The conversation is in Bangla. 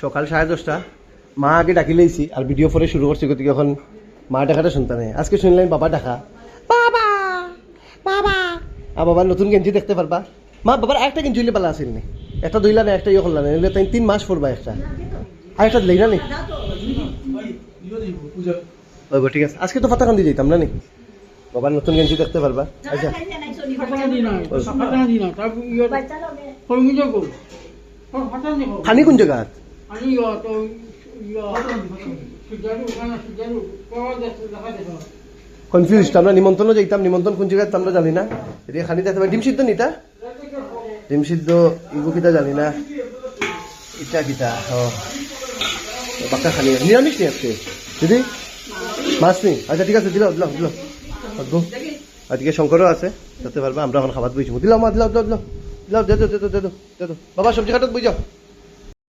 সকাল 10:30 মা আগে ডাকি লইছি আর ভিডিও পরে শুরু করছি গতিকে এখন মা ডাকাটা শুনতে নেই আজকে শুনলেন বাবা ডাকা বাবা বাবা আর বাবার নতুন গেঞ্জি দেখতে পারবা মা বাবার একটা গেঞ্জি হইলে পালা আসেন নি একটা দুইলা না একটা ইয়ে করলাম না তাই 3 মাস পরবা একটা আর একটা দিলেই না নি ওই ঠিক আছে আজকে তো ফাতাকান দিয়ে যেতাম না নি বাবার নতুন গেঞ্জি দেখতে পারবা আচ্ছা খানি কোন জায়গা কনফিউজ আমরা নিমন্ত্রণ যাইতাম নিমন্ত্রণ কোন জায়গায় আমরা জানি না এদিকে খানি দেখতে পাই ডিম সিদ্ধ নিতা ডিম সিদ্ধ ইগু কিতা জানি না ইটা কিতা বাক্কা খানি নিরামিষ নি আজকে দিদি মাছ নেই আচ্ছা ঠিক আছে দিল দিল দিল আজকে শঙ্করও আছে দেখতে পারবা আমরা এখন খাবার বইছি দিলাম মা দিলাম দিলাম দিলাম দে দে দে দে দে বাবা সবজি কাটত বই যাও